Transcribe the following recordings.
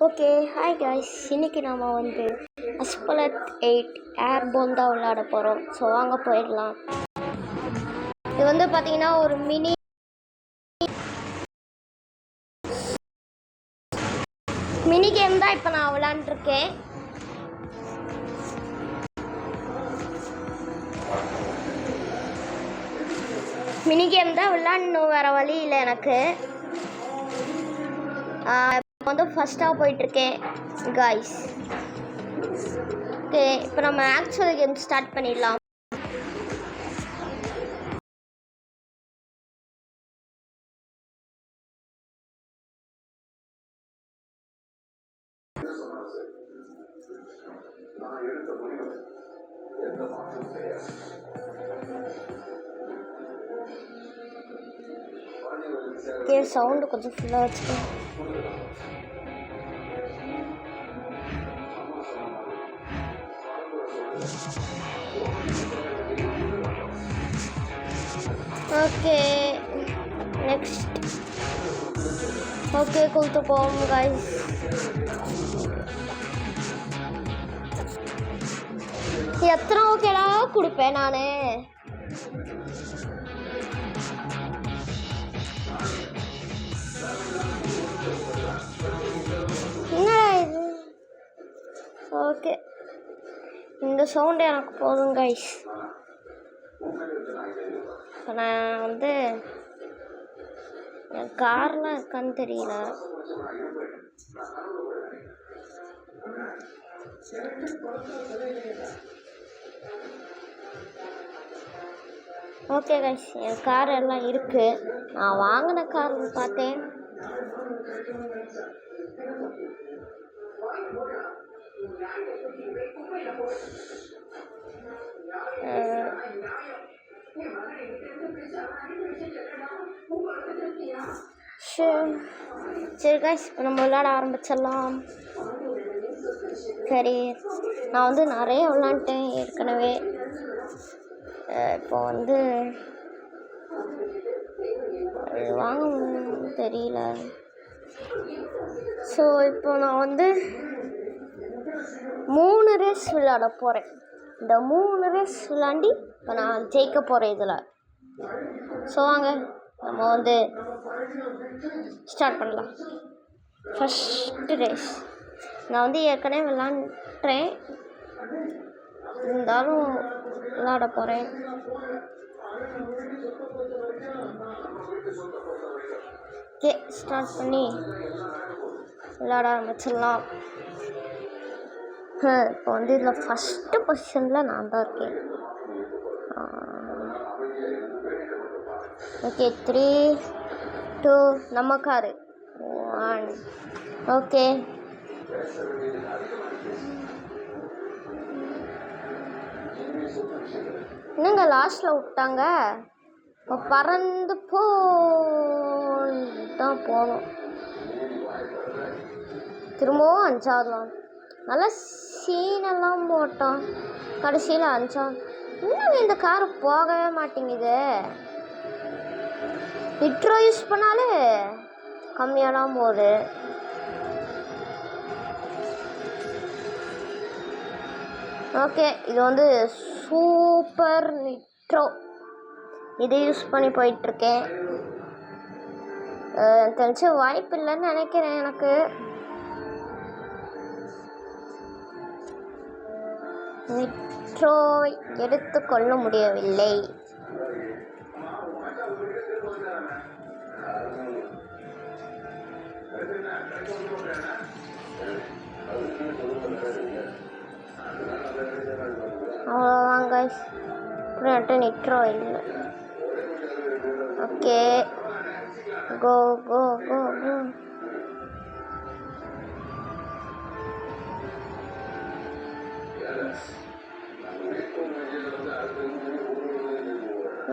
Okay, hi guys. இன்றைக்கி நாம் வந்து அஸ்பலட் 8 ஏர்போன் தான் விளையாட போகிறோம். ஸோ வாங்க போயிடலாம். இது வந்து பார்த்திங்கன்னா ஒரு மினி கேம் தான் இப்போ நான் விளாண்டுருக்கேன். மினி கேம் தான் விளாடணும், வேறு வழி இல்லை எனக்கு. வந்து ஃபஸ்ட்டாக போயிட்டுருக்கேன் காய்ஸ். ஓகே, இப்போ நம்ம ஆக்சுவல் கேம் ஸ்டார்ட் பண்ணிடலாம். ஓகே, சவுண்டு கொஞ்சம் ஃபுல்லாக வச்சுக்கோங்க. Okay, next. ஓகே, கொடுத்துப்போம் காய்ஸ். எத்தனை ஓகேடா கொடுப்பேன் நான். என்னடா இது? ஓகே, இந்த சவுண்டு எனக்கு போதும் காய்ஸ். இப்போ நான் வந்து என் கார்லாம் இருக்கான்னு தெரியல. ஓகே கைஸ், என் கார் எல்லாம் இருக்குது. நான் வாங்கின கார் பார்த்தேன். சரி கைஸ், இப்போ நம்ம விளையாட ஆரம்பிச்சிடலாம். சரி, நான் வந்து நிறைய விளாண்டுட்டேன் ஏற்கனவே. இப்போ வந்து வாங்க தெரியல. ஸோ இப்போ நான் வந்து 3 ரேஸ் விளையாட போகிறேன். இந்த 3 ரேஸ் விளாண்டி இப்போ நான் ஜெயிக்க போகிறேன் இதில். ஸோ வாங்க நம்ம வந்து ஸ்டார்ட் பண்ணலாம். ஃபஸ்ட்டு ரேஸ் நான் வந்து ஏற்கனவே விளாண்டுறேன், இருந்தாலும் விளாட போகிறேன். ஓகே, ஸ்டார்ட் பண்ணி விளாட ஆரம்பிச்சிடலாம். இப்போ வந்து இதில் ஃபஸ்ட்டு பொசிஷனில் நான் தான் இருக்கேன். ஓகே, 3, 2 நம்ம காரு 1. ஓகே, என்னங்க லாஸ்ட்டில் விட்டாங்க? இப்போ பறந்து தான் போகணும். திரும்பவும் 5வது தான். நல்லா சீனெல்லாம் போட்டோம். கடைசியில் 5வது. இன்னும் இந்த காரு போகவே மாட்டேங்குது. நிட்ரோ யூஸ் பண்ணாலே கம்மியாலாம் போகுது. ஓகே, இது வந்து சூப்பர் நிட்ரோ. இது யூஸ் பண்ணி போயிட்டுருக்கேன். தெரிஞ்ச வாய்ப்பு இல்லைன்னு நினைக்கிறேன் எனக்கு. நிட்ரோவை எடுத்துக்கொள்ள முடியவில்லை. அவ்வளோதான் கைஸ், அப்புறம் நிட்ரோ இல்லை. ஓகே, கோ கோ கோ கோ.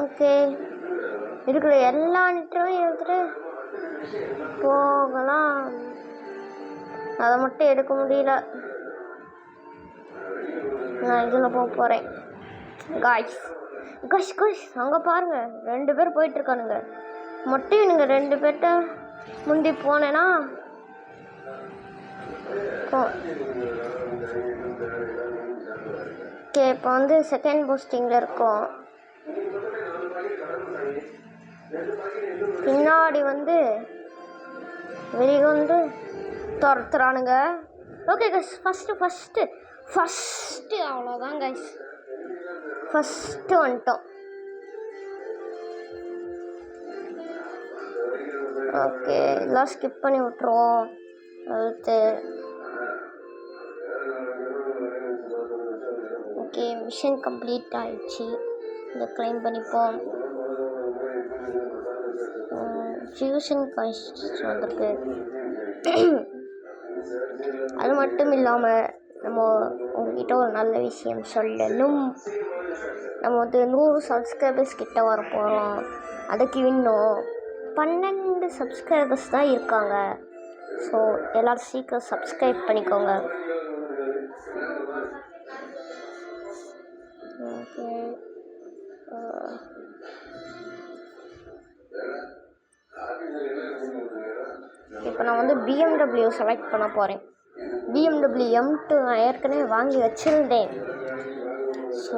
ஓகே, இருக்கிற எல்லா நிட்ரோவும் எடுத்துகிட்டு போகலாம். அதை மட்டும் எடுக்க முடியல. நான் இதில் போகிறேன் காய்ஸ். அங்கே பாருங்கள், 2 பேர் போயிட்டுருக்கானுங்க. மட்டும் நீங்கள் 2 பேர்கிட்ட முந்தி போனேன்னா ஓகே, இப்போ வந்து செகண்ட் போஸ்டிங்கில் இருக்கோம். பின்னாடி வந்து வெளியே துரத்துறானுங்க. ஓகே கைஸ், ஃபஸ்ட்டு அவ்வளோதான் கைஸ், ஃபஸ்ட்டு வந்துட்டோம். ஓகே, எல்லாம் ஸ்கிப் பண்ணி விட்ருவோம். அடுத்து ஓகே, மிஷன் கம்ப்ளீட் ஆகிடுச்சு. இதை கிளைம் பண்ணிப்போம். ஃபியூஷன் காய்ஸ் வந்திருக்கு. அது மட்டும் இல்லாமல் நம்ம உங்ககிட்ட ஒரு நல்ல விஷயம் சொல்லணும். நம்ம வந்து 100 சப்ஸ்கிரைபர்ஸ் கிட்ட வர போகிறோம். அதுக்கு இன்னும் 12 சப்ஸ்கிரைபர்ஸ் தான் இருக்காங்க. ஸோ எல்லோரும் சீக்கிரம் சப்ஸ்கிரைப் பண்ணிக்கோங்க. ஓகே, இப்போ நான் வந்து BMW செலக்ட் பண்ண போகிறேன். BMW M2 நான் ஏற்கனவே வாங்கி வச்சுருந்தேன். ஸோ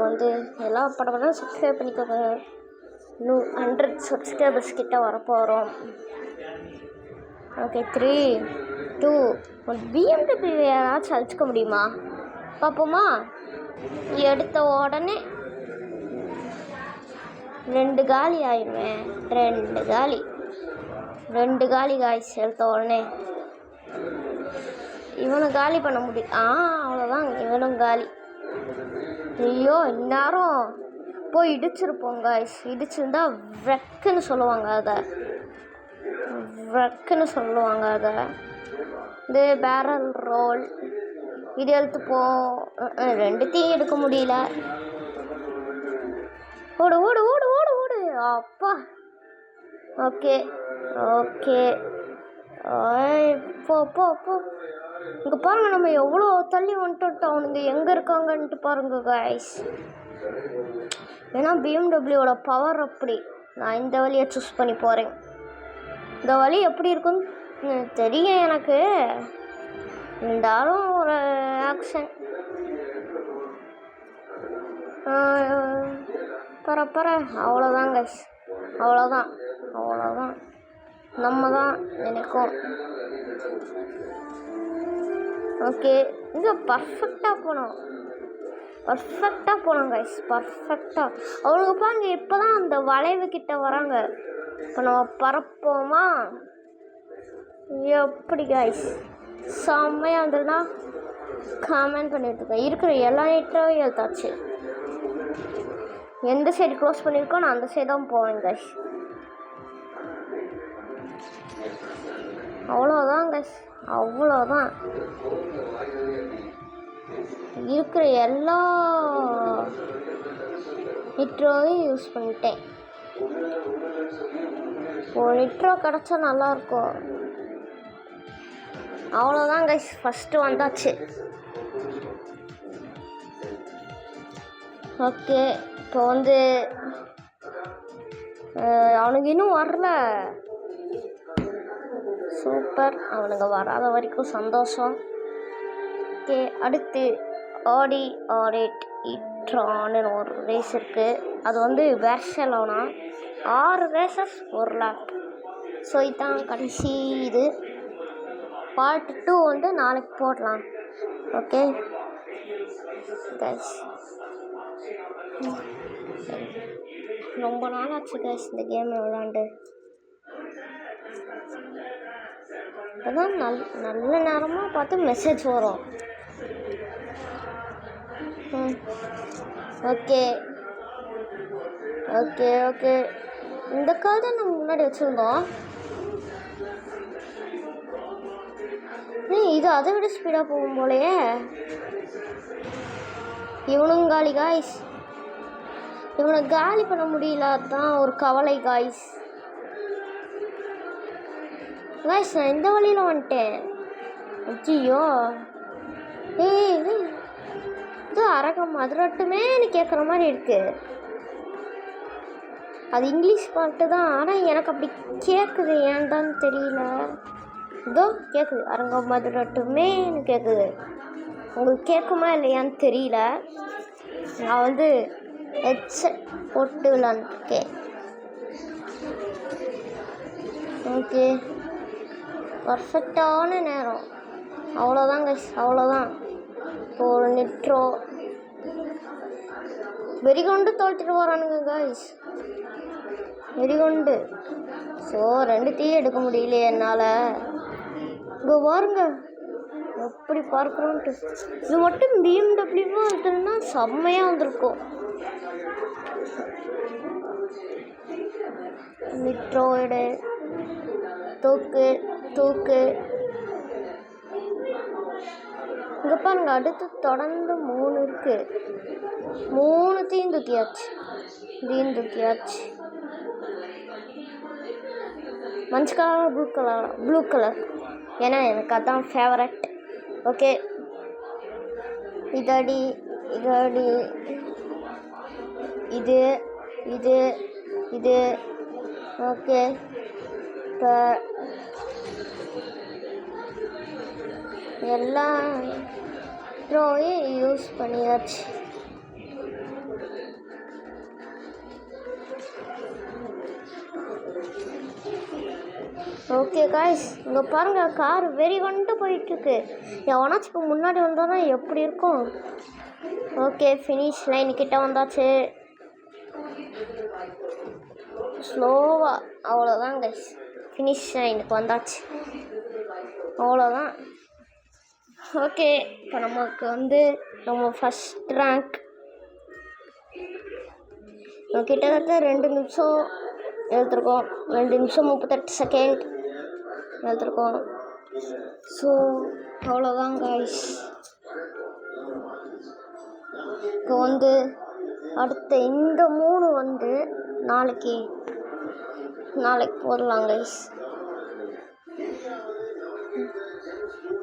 வந்து எல்லா படம் சப்ஸ்கிரைப் பண்ணிக்கோங்க. இன்னும் 100 சப்ஸ்கிரைபர்ஸ் கிட்ட வரப்போகிறோம். ஓகே, 3, 2 BMW யாராச்சும் அழிச்சிக்க முடியுமா பார்ப்போமா? எடுத்த உடனே 2 காலி ஆயிடுவேன். 2 காலி காய்ஸ். எடுத்த உடனே இவனை காலி பண்ண முடியும். அவ்வளோதான், இவனும் காலி. ஐயோ, இந்நேரம் போய் இடிச்சிருப்போம் காய்ஸ். இடிச்சிருந்தா வெக்குன்னு சொல்லுவாங்க. அதை இது பேரல் ரோல் இது எடுத்துப்போம். 2த்தையும் எடுக்க முடியல. ஓடு ஓடு ஓடு ஓடு ஓடு அப்பா. ஓகே போ போ போ. இங்கே பாருங்கள், நம்ம எவ்வளோ தள்ளி வந்துட்டோம். அவனுங்க எங்கே இருக்காங்கன்ட்டு பாருங்க காய்ஸ். ஏன்னா பிஎம்டபிள்யூவோட பவர் அப்படி. நான் இந்த வழியை சூஸ் பண்ணி போகிறேன். இந்த வழி எப்படி இருக்குன்னு தெரியும் எனக்கு. இருந்தாலும் ஒரு ஆக்ஷன் பர அவ்வளோதான் கைஸ். அவ்வளோதான் நம்ம தான் நினைக்கும். ஓகே, இங்கே பர்ஃபெக்டாக போனோம் கைஸ். பர்ஃபெக்டாக அவனுக்கு பாருங்க. இப்போ தான் அந்த வளைவு கிட்ட வராங்க. இப்போ நம்ம பறப்போமா? எப்படி கைஸ் செம்மையாக இருந்ததுன்னா கமெண்ட் பண்ணிட்டுருக்கேன். இருக்கிற எல்லா நைட்டும் எழுத்தாச்சு. எந்த சைடு க்ளோஸ் பண்ணியிருக்கோம் நான் அந்த சைடு தான் போவேன் கைஸ். அவ்வளோதான் கைஸ், அவ்வளோதான். இருக்கிற எல்லா நிட்ரோவையும் யூஸ் பண்ணிட்டேன். ஒரு நிட்ரோ கிடச்சா நல்லாயிருக்கும். அவ்வளோதான் கைஸ், ஃபஸ்ட்டு வந்தாச்சு. ஓகே, இப்போ வந்து அவனுக்கு இன்னும் வரல. சூப்பர், அவனுங்க வராத வரைக்கும் சந்தோஷம். ஓகே, அடுத்து ஆடி ஆரேட் இட்ரான்னு ஒரு ரேஸ் இருக்குது. அது வந்து வேர்ஷலோனா 6 ரேசஸ் 1 லேப். ஸோ இதுதான் கடைசி. இது பார்ட் 2 வந்து நாளைக்கு போடலாம். ஓகே கைஸ், ரொம்ப நாள் ஆச்சு கைஸ் இந்த கேம் விளாண்டு. இப்போதான் நல்ல நேரமாக பார்த்து மெசேஜ் வரும். ஓகே ஓகே ஓகே இந்த கால் தான் நம்ம முன்னாடி வச்சுருந்தோம். இது அதை விட ஸ்பீடாக போகும் போலையே. இவனும் காலி காய்ஸ். இவனை காலி பண்ண முடியல, அதுதான் ஒரு கவலை காய்ஸ். காய்ஸ் நான் இந்த வழியில் வந்துட்டேன். ஐயோ, இது அரகம் மதுரட்டுமே கேட்குற மாதிரி இருக்கு. அது இங்கிலீஷ் பாட்டு தான், ஆனால் எனக்கு அப்படி கேட்குது, ஏன்டான்னு தெரியல. இதோ கேட்குது அரங்கமதுரட்டுமேன்னு கேட்குது. உங்களுக்கு கேட்குமா இல்லையான்னு தெரியல. நான் வந்து ஹெட்செட் போட்டு விளாண்டுருக்கேன். ஓகே, பர்ஃபெக்டான நேரம். அவ்வளோதான் கைஸ், அவ்வளோதான். ஒரு நிட்ரோ வெறிகொண்டு தோல்த்துட்டு போகிறானுங்க கைஸ், வெறிகொண்டு. ஸோ 2த்தையும் எடுக்க முடியலையே என்னால். இங்கே பாருங்க எப்படி பார்க்குறோன்ட்டு. இது மட்டும் பிஎம்டபிள்யூவாக இருந்ததுன்னா செம்மையாக வந்திருக்கும். நிட்ரோடு தூக்கு தூக்கு. இங்கே பாருங்க, அடுத்து தொடர்ந்து 3 இருக்குது. 3த்தையும் தூக்கியாச்சு. இதையும் தூக்கியாச்சு. மஞ்சள் கலர், ப்ளூ கலர், ஏன்னா எனக்கு அதான் ஃபேவரட். ஓகே, இதடி இதடி இது இது இது. ஓகே, இப்போ எல்லாம் யூஸ் பண்ணியாச்சு. ஓகே காய்ஸ், இங்கே பாருங்கள், கார் வெறி கொண்டு போயிட்டுருக்கு. எவனாச்சும் இப்போ முன்னாடி வந்தால் தான் எப்படி இருக்கும். ஓகே, ஃபினிஷ் லைன் கிட்ட வந்தாச்சு. ஸ்லோவாக, அவ்வளோதான் கைஸ், ஃபினிஷ் லைனுக்கு வந்தாச்சு. அவ்வளோதான். ஓகே, இப்போ நமக்கு வந்து நம்ம ஃபஸ்ட் ரேங்க் கிட்டத்தட்ட 2 நிமிஷம் எழுத்துருக்கோம். 2 நிமிஷம் 38 செகண்ட் எழுத்துருக்கோம். ஸோ அவ்வளோதான் காய்ஸ். இப்போ வந்து அடுத்த இந்த 3 வந்து நாளைக்கு போடலாம் கைஸ்.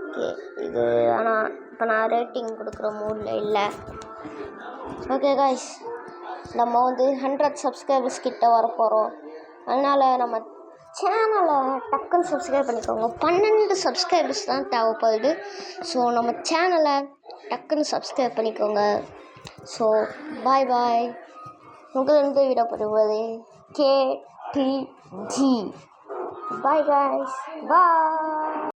ஓகே, இது ஆனால் இப்போ நான் ரேட்டிங் கொடுக்குற மூடில் இல்லை. ஓகே காய்ஸ், நம்ம வந்து 100 சப்ஸ்கிரைபர்ஸ் கிட்ட வரப்போகிறோம். அதனால் நம்ம சேனலை டக்குன்னு சப்ஸ்கிரைப் பண்ணிக்கோங்க. 12 சப்ஸ்கிரைபர்ஸ் தான் தேவைப்படுது. ஸோ நம்ம சேனலை டக்குன்னு சப்ஸ்கிரைப் பண்ணிக்கோங்க. ஸோ பாய் பாய். உங்களிருந்து விடப்படுவது KTG. பாய் காய்ஸ், பாய்.